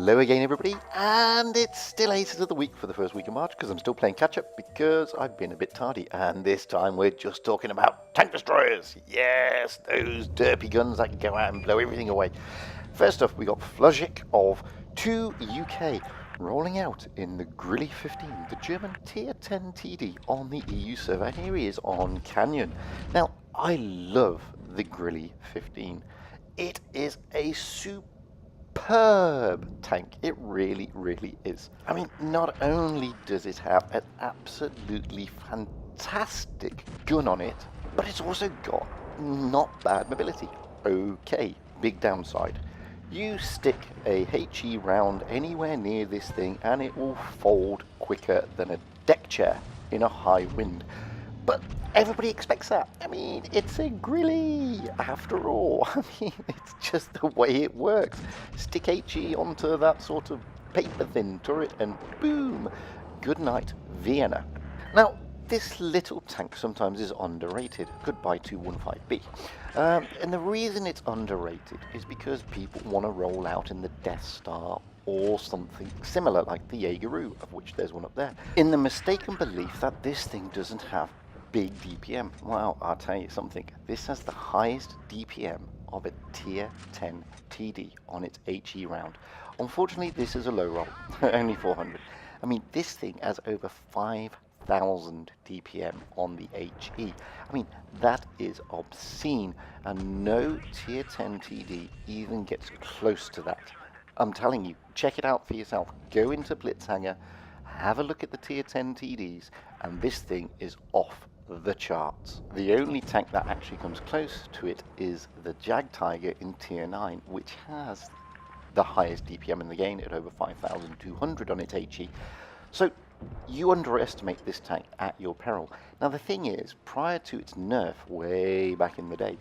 Hello again everybody, and it's still ACES of the week for the first week of March because I'm still playing catch up because I've been a bit tardy, and this time we're just talking about tank destroyers. Yes, those derpy guns that can go out and blow everything away. First off, we got Flojicc of 2 UK rolling out in the Grilly 15, the German tier 10 TD on the EU server, and here he is on Canyon. Now, I love the Grilly 15. It is a superb tank. It really, really is. I mean, not only does it have an absolutely fantastic gun on it, but it's also got not bad mobility. Okay, big downside. You stick a HE round anywhere near this thing and it will fold quicker than a deck chair in a high wind. But everybody expects that. I mean, it's a Grilly after all. I mean, it's just the way it works. Stick HE onto that sort of paper thin turret and boom, good night, Vienna. Now, this little tank sometimes is underrated. Goodbye 215B. And the reason it's underrated is because people want to roll out in the Death Star or something similar like the Jaegeru, of which there's one up there, in the mistaken belief that this thing doesn't have big DPM. Well, I'll tell you something. This has the highest DPM of a tier 10 TD on its HE round. Unfortunately, this is a low roll, only 400. I mean, this thing has over 5,000 DPM on the HE. I mean, that is obscene, and no tier 10 TD even gets close to that. I'm telling you, check it out for yourself. Go into Blitz, have a look at the tier 10 TDs, and this thing is off the charts. The only tank that actually comes close to it is the Jag Tiger in tier 9, which has the highest DPM in the game at over 5,200 on its HE. So you underestimate this tank at your peril. Now the thing is, prior to its nerf way back in the day,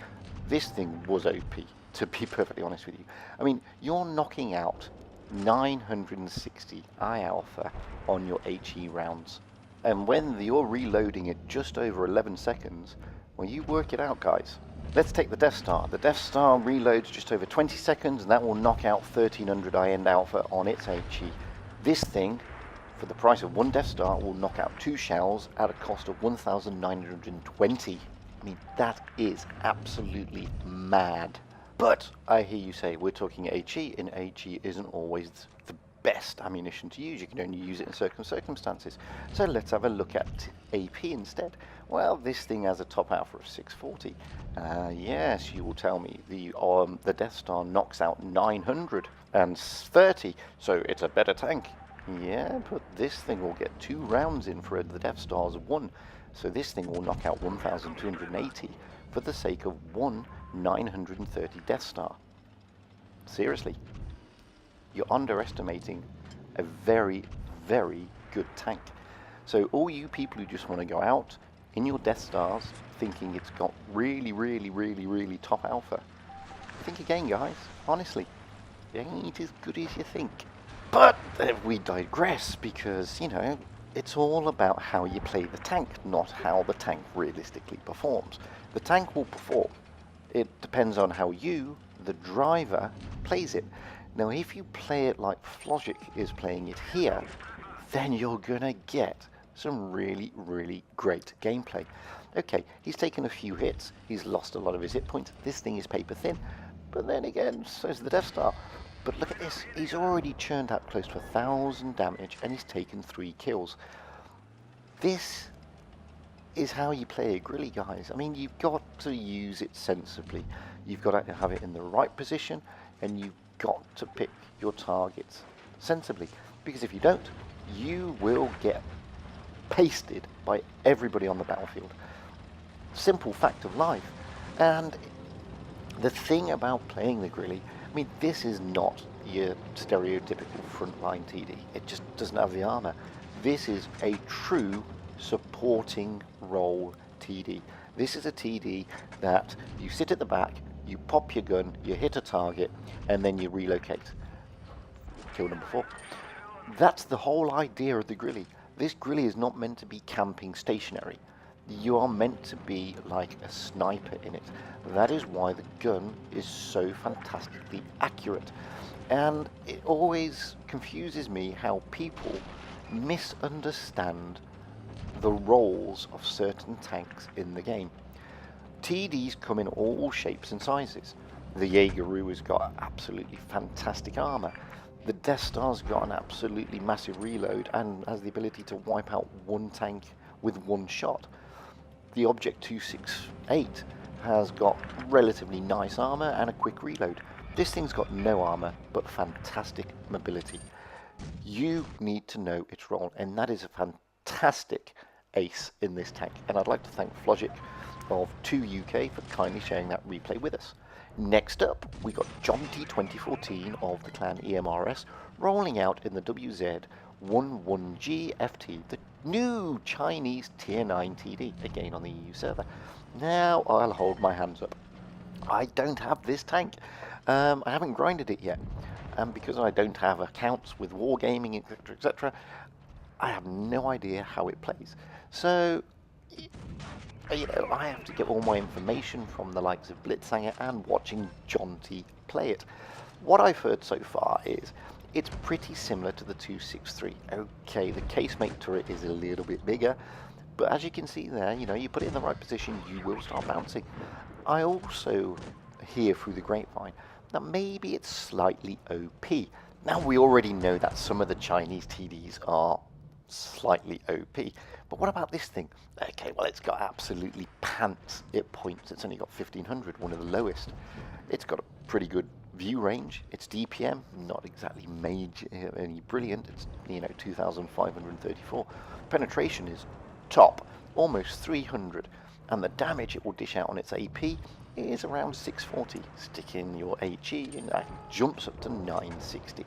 this thing was OP, to be perfectly honest with you. I mean, you're knocking out 960 I alpha on your HE rounds, and when you're reloading at just over 11 seconds, well, you work it out, guys. Let's take the Death Star. The Death Star reloads just over 20 seconds, and that will knock out 1300 I end alpha on its HE. This thing, for the price of one Death Star, will knock out 2 shells at a cost of 1,920. I mean, that is absolutely mad. But I hear you say we're talking HE, and HE isn't always the best ammunition to use. You can only use it in certain circumstances. So let's have a look at AP instead. Well, this thing has a top alpha of 640. Yes, you will tell me the Death Star knocks out 930, so it's a better tank. Yeah, but this thing will get 2 rounds in for the Death Star's 1. So this thing will knock out 1,280 for the sake of 1,930 Death Star. Seriously, you're underestimating a very, very good tank. So all you people who just want to go out in your Death Stars thinking it's got really, really, really, really top alpha, think again, guys. Honestly, it ain't as good as you think. But we digress because, you know, it's all about how you play the tank, not how the tank realistically performs. The tank will perform. It depends on how you, the driver, plays it. Now, if you play it like Flojicc is playing it here, then you're gonna get some really, really great gameplay. Okay, he's taken a few hits, he's lost a lot of his hit points. This thing is paper thin, but then again, so's the Death Star. But look at this, he's already churned out close to 1,000 damage and he's taken 3 kills. This is how you play a Grilly, guys. I mean, you've got to use it sensibly. You've got to have it in the right position, and you've got to pick your targets sensibly. Because if you don't, you will get pasted by everybody on the battlefield. Simple fact of life. And the thing about playing the Grilly, I mean, this is not your stereotypical frontline TD. It just doesn't have the armor. This is a true supporting role TD. This is a TD that you sit at the back, you pop your gun, you hit a target, and then you relocate. Kill number 4. That's the whole idea of the Grilly. This Grilly is not meant to be camping stationary. You are meant to be like a sniper in it. That is why the gun is so fantastically accurate. And it always confuses me how people misunderstand the roles of certain tanks in the game. TDs come in all shapes and sizes. The Jaegeroo has got absolutely fantastic armor. The Death Star's got an absolutely massive reload and has the ability to wipe out one tank with one shot. The Object 268 has got relatively nice armor and a quick reload. This thing's got no armor, but fantastic mobility. You need to know its role, and that is a fantastic ace in this tank. And I'd like to thank Flojicc of 2UK for kindly sharing that replay with us. Next up, we got Jonty 2014 of the clan EMRS rolling out in the WZ11G FT, the new Chinese Tier 9 TD, again on the EU server. Now I'll hold my hands up. I don't have this tank. I haven't grinded it yet. And because I don't have accounts with wargaming, etc., etc., I have no idea how it plays. So, you know, I have to get all my information from the likes of Blitz and watching Jonty play it. What I've heard so far is it's pretty similar to the 263. Okay, the casemate turret is a little bit bigger, but as you can see there, you know, you put it in the right position, you will start bouncing. I also hear through the grapevine that maybe it's slightly OP. Now, we already know that some of the Chinese TDs are slightly OP, but what about this thing? Okay, well, it's got absolutely pants at points. It's only got 1500, one of the lowest. It's got a pretty good view range. Its DPM, not exactly any brilliant. It's, you know, 2534. Penetration is top, almost 300, and the damage it will dish out on its AP is around 640. Stick in your HE and that jumps up to 960.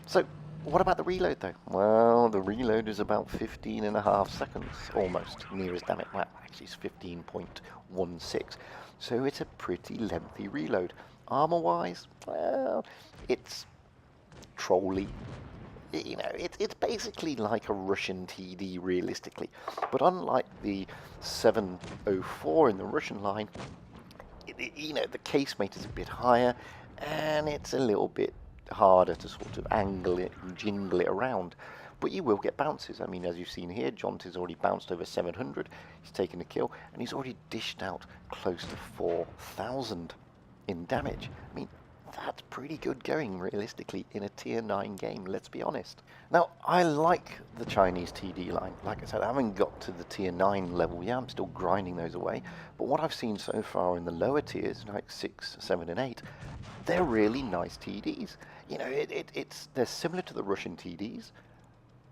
So what about the reload though? Well, the reload is about 15.5 seconds, almost, nearest damage. Well, actually it's 15.16. So it's a pretty lengthy reload. Armor wise, well, it's trolly. You know, it's basically like a Russian TD realistically. But unlike the 704 in the Russian line, you know, the casemate is a bit higher and it's a little bit harder to sort of angle it and jingle it around, but you will get bounces. I mean, as you've seen here, Jonty's already bounced over 700, he's taken a kill, and he's already dished out close to 4,000 in damage. I mean, that's pretty good going realistically in a tier 9 game, let's be honest. Now, I like the Chinese TD line. Like I said, I haven't got to the tier 9 level yet, I'm still grinding those away, but what I've seen so far in the lower tiers, like 6, 7 and 8, they're really nice TDs. You know, they're similar to the Russian TDs,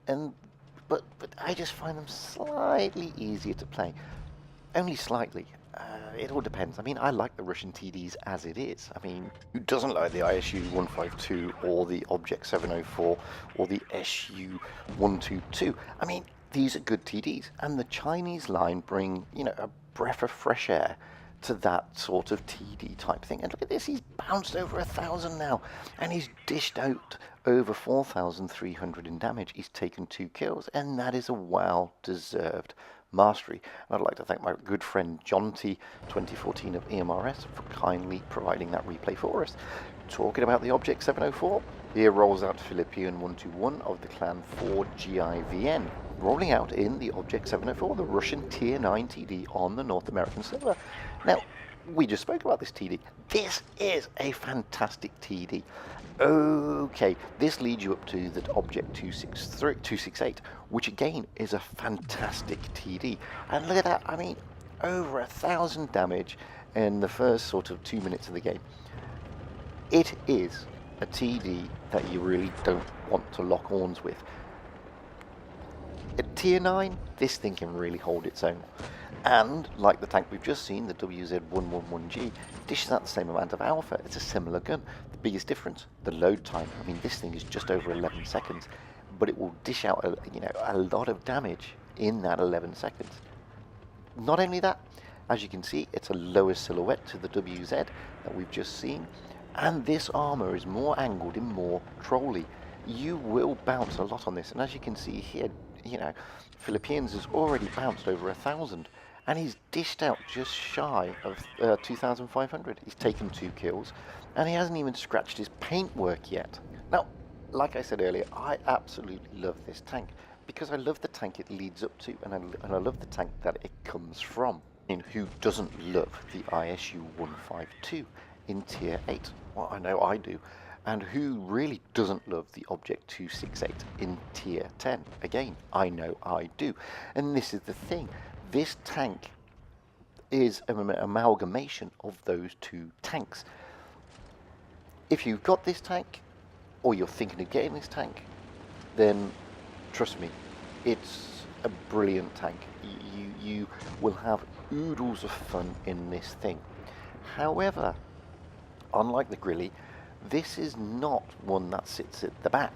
but I just find them slightly easier to play. Only slightly. It all depends. I mean, I like the Russian TDs as it is. I mean, who doesn't like the ISU 152 or the Object 704 or the SU 122? I mean, these are good TDs, and the Chinese line bring, you know, a breath of fresh air to that sort of TD type thing. And look at this, he's bounced over 1,000 now, and he's dished out over 4,300 in damage. He's taken 2 kills, and that is a well-deserved mastery. And I'd like to thank my good friend Jonty 2014 of EMRS for kindly providing that replay for us. Talking about the Object 704, here rolls out Philippine 121 of the clan 4GIVN, rolling out in the Object 704, the Russian Tier 9 TD on the North American server. Now, we just spoke about this TD. This is a fantastic TD. Okay, this leads you up to the Object 268, which again is a fantastic TD. And look at that, I mean, over 1,000 damage in the first sort of 2 minutes of the game. It is a TD that you really don't want to lock horns with. At tier 9, this thing can really hold its own. And, like the tank we've just seen, the WZ11G, dishes out the same amount of alpha. It's a similar gun. The biggest difference, the load time. I mean, this thing is just over 11 seconds, but it will dish out a lot of damage in that 11 seconds. Not only that, as you can see, it's a lower silhouette to the WZ that we've just seen, and this armor is more angled and more trolly. You will bounce a lot on this, and as you can see here, you know, Philippines has already bounced over 1,000, and he's dished out just shy of 2,500. He's taken 2 kills, and he hasn't even scratched his paintwork yet. Now, like I said earlier, I absolutely love this tank because I love the tank it leads up to, and I love the tank that it comes from. And who doesn't love the ISU 152 in Tier 8? Well, I know I do. And who really doesn't love the Object 268 in Tier 10? Again, I know I do. And this is the thing. This tank is an amalgamation of those 2 tanks. If you've got this tank, or you're thinking of getting this tank, then trust me, it's a brilliant tank. You will have oodles of fun in this thing. However, unlike the Grilly, this is not one that sits at the back.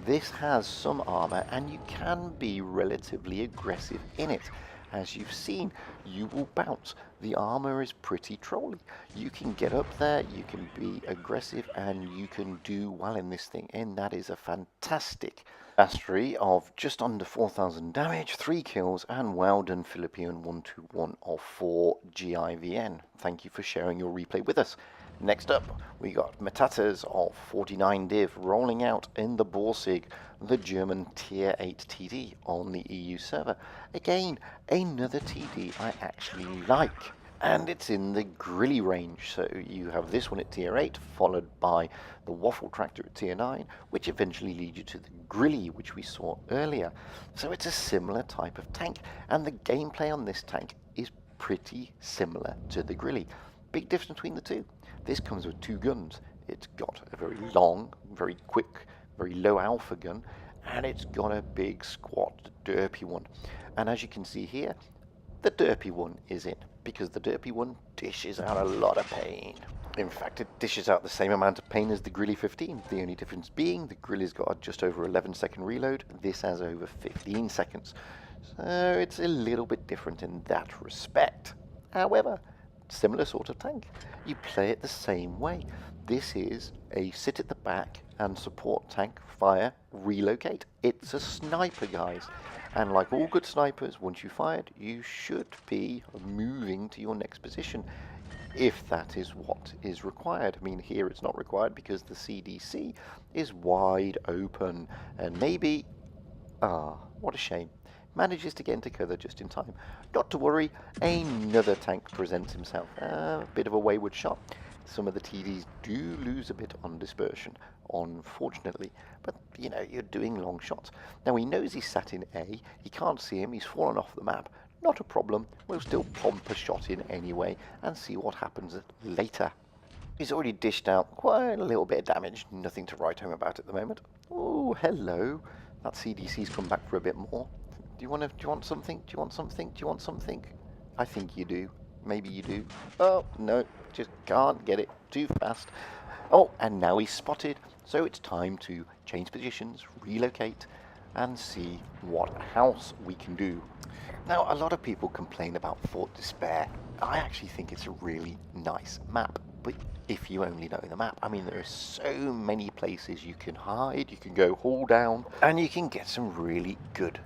This has some armor, and you can be relatively aggressive in it. As you've seen, you will bounce. The armor is pretty trolly. You can get up there, you can be aggressive, and you can do well in this thing, and that is a fantastic mastery of just under 4,000 damage, 3 kills, and well done Philippine 121 of 4 GIVN. Thank you for sharing your replay with us. Next up, we got metates of 49 div rolling out in the Blitz, the German Tier 8 TD on the EU server. Again, another TD I actually like, and it's in the Grilly range. So you have this one at Tier 8, followed by the Waffle Tractor at Tier 9, which eventually leads you to the Grilly, which we saw earlier. So it's a similar type of tank, and the gameplay on this tank is pretty similar to the Grilly. Big difference between the two. This comes with 2 guns. It's got a very long, very quick, very low alpha gun, and it's got a big, squat, derpy one. And as you can see here, the derpy one is in, because the derpy one dishes out a lot of pain. In fact, it dishes out the same amount of pain as the Grilly 15, the only difference being the Grilly's got just over 11-second reload, this has over 15 seconds. So it's a little bit different in that respect. However, similar sort of tank. You play it the same way. This is a sit at the back and support tank, fire, relocate. It's a sniper, guys. And like all good snipers, once you fired, you should be moving to your next position, if that is what is required. I mean, here it's not required because the CDC is wide open. And maybe, what a shame, manages to get into cover just in time. Not to worry, another tank presents himself. A bit of a wayward shot. Some of the TDs do lose a bit on dispersion, unfortunately, but you know, you're doing long shots. Now he knows he's sat in A, he can't see him, he's fallen off the map. Not a problem, we'll still plump a shot in anyway and see what happens later. He's already dished out quite a little bit of damage, nothing to write home about at the moment. Oh, hello, that CDC's come back for a bit more. Do you want something? Do you want something? Do you want something? I think you do. Maybe you do. Oh, no, just can't get it. Too fast. Oh, and now he's spotted. So it's time to change positions, relocate, and see what else we can do. Now, a lot of people complain about Fort Despair. I actually think it's a really nice map. But if you only know the map, I mean, there are so many places you can hide, you can go haul down, and you can get some really good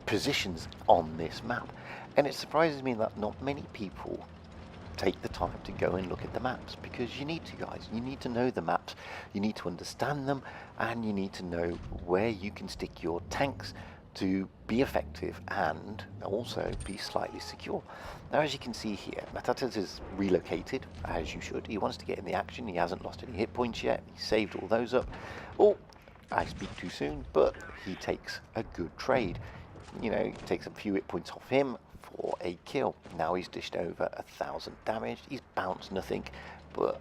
positions on this map. And it surprises me that not many people take the time to go and look at the maps, because you need to, guys. You need to know the maps, you need to understand them, and you need to know where you can stick your tanks to be effective and also be slightly secure. Now, as you can see here, metates is relocated, as you should. He wants to get in the action. He hasn't lost any hit points yet. He saved all those up. Oh, I speak too soon, but he takes a good trade. You know, it takes a few hit points off him for a kill. Now he's dished over 1,000 damage. He's bounced nothing, but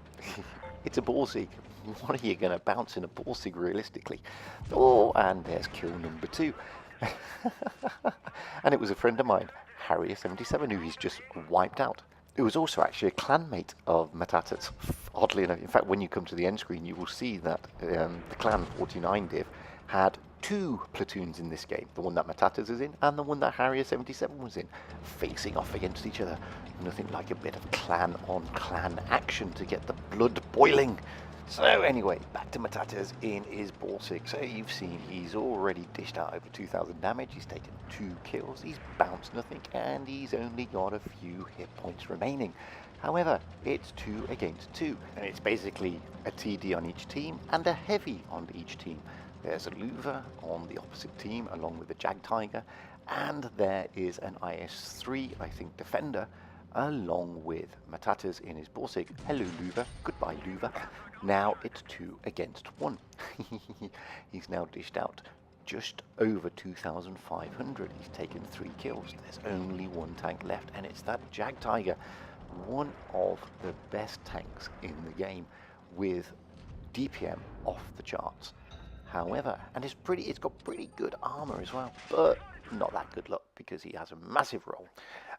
it's a Blitz. What are you going to bounce in a Blitz realistically? Oh, and there's kill number 2. And it was a friend of mine, Harrier77, who he's just wiped out. It was also actually a clanmate of metates, oddly enough. In fact, when you come to the end screen, you will see that the clan 49 div had 2 platoons in this game, the one that metates is in and the one that Harrier77 was in, facing off against each other. Nothing like a bit of clan on clan action to get the blood boiling. So anyway, back to metates in his Blitz. So you've seen he's already dished out over 2,000 damage, he's taken 2 kills, he's bounced nothing, and he's only got a few hit points remaining. However, it's 2 against 2, and it's basically a TD on each team and a heavy on each team. There's a Louver on the opposite team along with the Jag Tiger, and there is an IS-3, I think, defender, along with metates in his Blitz. Hello Louver, goodbye Louver. Now it's 2 against 1. He's now dished out just over 2,500. He's taken 3 kills. There's only 1 tank left, and it's that Jag Tiger, one of the best tanks in the game, with DPM off the charts. However, and it's got pretty good armor as well, but not that good luck because he has a massive roll.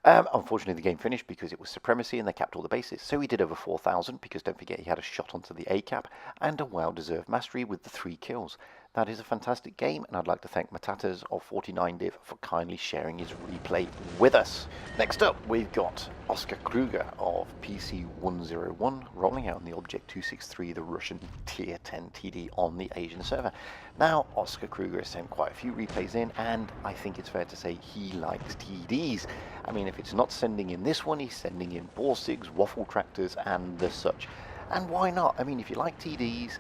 Unfortunately, the game finished because it was supremacy and they capped all the bases. So he did over 4,000 because don't forget he had a shot onto the A cap and a well-deserved mastery with the 3 kills. That is a fantastic game, and I'd like to thank metates of 49div for kindly sharing his replay with us. Next up, we've got OskarKruger of PC101 rolling out on the Object 263, the Russian tier 10 TD on the Asian server. Now, OskarKruger has sent quite a few replays in, and I think it's fair to say he likes TDs. I mean, if it's not sending in this one, he's sending in Blitz, waffle tractors, and the such. And why not? I mean, if you like TDs,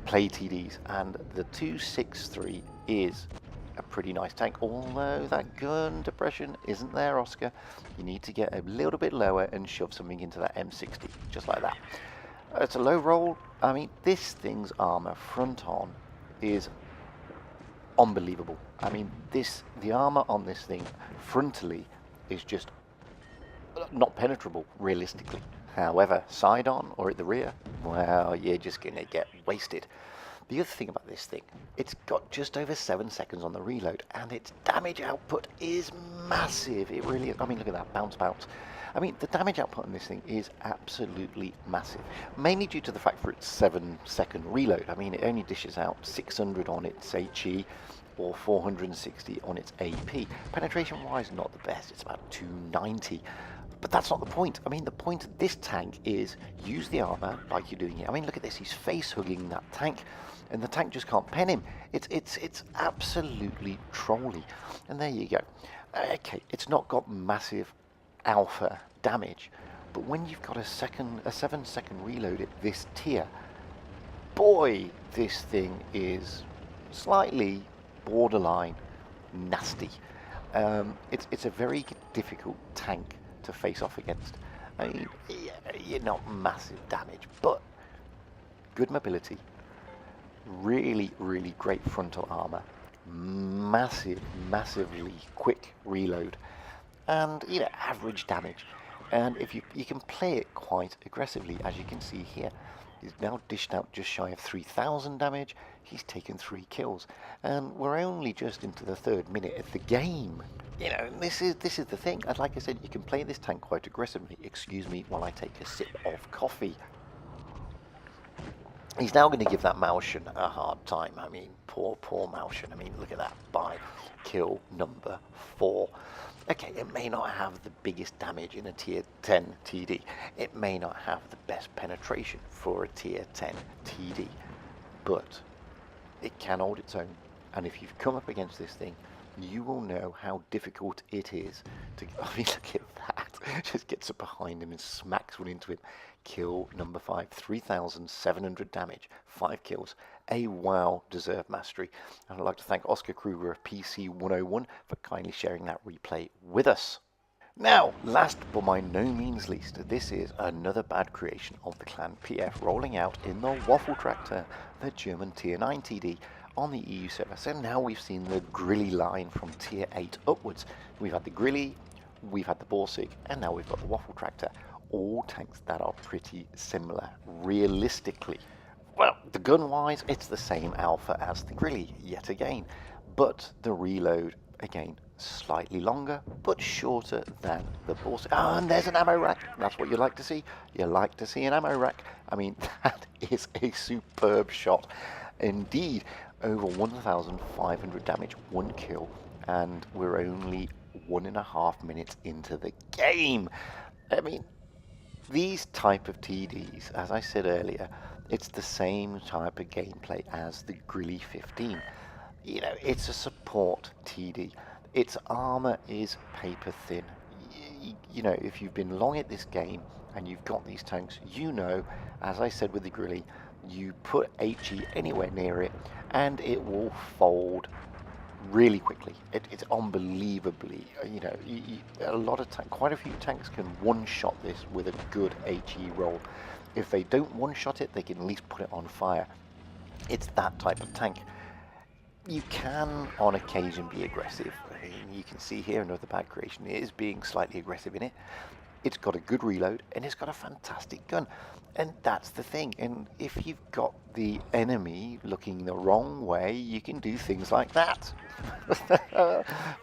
play TDs, and the 263 is a pretty nice tank, although that gun depression isn't there, Oscar. You need to get a little bit lower and shove something into that M60, just like that. It's a low roll. I mean, this thing's armor front on is unbelievable. I mean, the armor on this thing frontally is just not penetrable, realistically. However, side on or at the rear, well, you're just going to get wasted. The other thing about this thing, it's got just over 7 seconds on the reload, and its damage output is massive. It really is. I mean, look at that, bounce. I mean, the damage output on this thing is absolutely massive, mainly due to the fact for its 7-second reload. I mean, it only dishes out 600 on its HE or 460 on its AP. Penetration-wise, not the best. It's about 290. But that's not the point. I mean, the point of this tank is use the armor like you're doing here. I mean, look at this. He's face-hugging that tank, and the tank just can't pen him. It's absolutely trolly. And there you go. Okay, it's not got massive alpha damage, but when you've got a 7-second reload at this tier, boy, this thing is slightly borderline nasty. It's a very difficult tank to face off against. I mean, you're not massive damage, but good mobility, really great frontal armor, massively quick reload, and average damage. And if you can play it quite aggressively, as you can see here. He's now dished out just shy of 3,000 damage. He's taken 3 kills, and we're only just into the 3rd minute of the game. This is the thing. And like I said, you can play this tank quite aggressively. Excuse me while I take a sip of coffee. He's now going to give that Maushan a hard time. I mean, poor Maushan. I mean, look at that. By kill number 4. Okay, it may not have the biggest damage in a tier 10 TD. It may not have the best penetration for a tier 10 TD. But it can hold its own. And if you've come up against this thing, you will know how difficult it is to... I mean, look at that. Just gets up behind him and smacks one into him. Kill number 5, 3,700 damage, 5 kills, a well-deserved mastery. And I'd like to thank OskarKruger of PC101 for kindly sharing that replay with us. Now, last but by no means least, this is another bad creation of the clan PF rolling out in the Waffle Tractor, the German tier 9 TD on the EU server. So now we've seen the Grilly line from tier 8 upwards. We've had the Grilly, we've had the Blitz, and now we've got the Waffle Tractor. All tanks that are pretty similar, realistically. Well, the gun-wise, it's the same alpha as the Grilly, yet again. But the reload, again, slightly longer, but shorter than the Blitz. Oh, and there's an ammo rack. That's what you like to see. You like to see an ammo rack. I mean, that is a superb shot. Indeed, over 1,500 damage, 1 kill, and we're only 1.5 minutes into the game. I mean, these type of TDs, as I said earlier, It's the same type of gameplay as the Grilly 15. You know, it's a support TD. Its armor is paper thin. You know, if you've been long at this game and you've got these tanks, you know, as I said with the Grilly, you put HE anywhere near it and it will fold really quickly. It's unbelievably, you know, a lot of quite a few tanks can one-shot this with a good HE roll. If they don't one-shot it, they can at least put it on fire. It's that type of tank. You can, on occasion, be aggressive. You can see here another bad creation. It is being slightly aggressive in it. It's got a good reload, and it's got a fantastic gun. And that's the thing. And if you've got the enemy looking the wrong way, you can do things like that.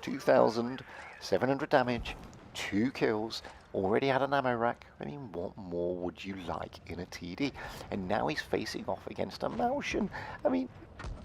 2,700 damage, 2 kills, already had an ammo rack. I mean, what more would you like in a TD? And now he's facing off against a Malshan. I mean,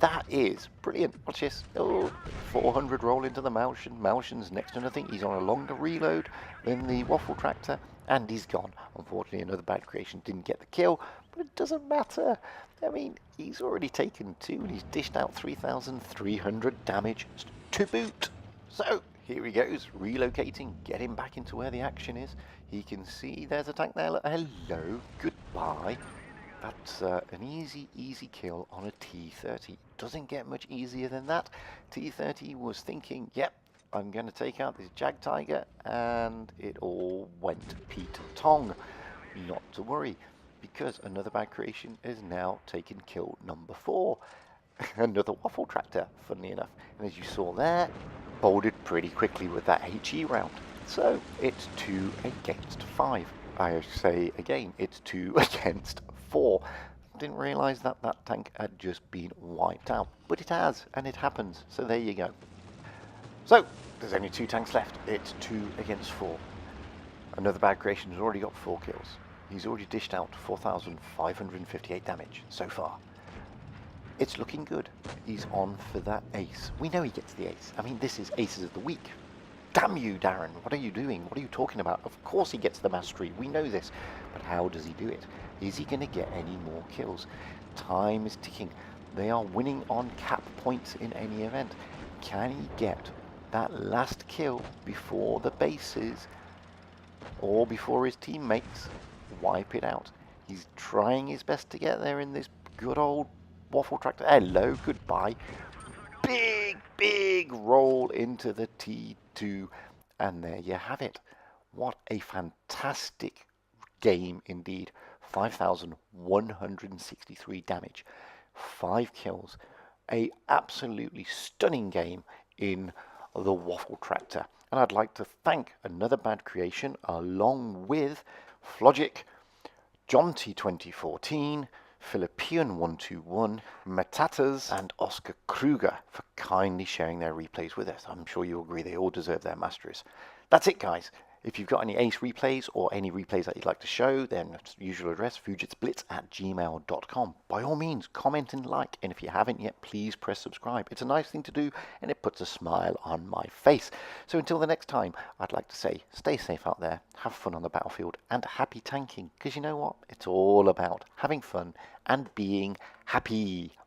that is brilliant. Watch this. Oh, 400 roll into the Malshan. Malshan's next to nothing. He's on a longer reload than the Waffle Tractor, and he's gone. Unfortunately, another bad creation didn't get the kill, but it doesn't matter. I mean, he's already taken 2, and he's dished out 3,300 damage to boot. So, here he goes, relocating, getting back into where the action is. He can see there's a tank there. Hello, goodbye. That's an easy kill on a T30. Doesn't get much easier than that. T30 was thinking, yep, I'm going to take out this Jag Tiger, and it all went Pete Tong. Not to worry, because another bad creation is now taken kill number 4. Another Waffle Tractor, funnily enough. And as you saw there, folded pretty quickly with that HE round. So it's 2 against 5. I say again, it's 2 against 4. Didn't realise that that tank had just been wiped out, but it has, and it happens. So there you go. So there's only 2 tanks left. It's 2 against 4. Another bad creation has already got 4 kills. He's already dished out 4,558 damage so far. It's looking good. He's on for that ace. We know he gets the ace. I mean, this is Aces of the Week. Damn you, Darren. What are you doing? What are you talking about? Of course he gets the mastery. We know this. But how does he do it? Is he going to get any more kills? Time is ticking. They are winning on cap points in any event. Can he get that last kill before the bases or before his teammates wipe it out? He's trying his best to get there in this good old Waffle Tractor. Hello, goodbye. Big roll into the T2, and there you have it. What a fantastic game indeed. 5,163 damage, 5 kills, a absolutely stunning game in the Waffle Tractor. And I'd like to thank another bad creation along with Flojicc, John T 2014, Philippian 121, metates, and OskarKruger for kindly sharing their replays with us. I'm sure you'll agree they all deserve their masteries. That's it, guys. If you've got any ace replays or any replays that you'd like to show, then usual address, fujitsblitz@gmail.com. By all means, comment and like, and if you haven't yet, please press subscribe. It's a nice thing to do, and it puts a smile on my face. So until the next time, I'd like to say, stay safe out there, have fun on the battlefield, and happy tanking, because you know what? It's all about having fun and being happy.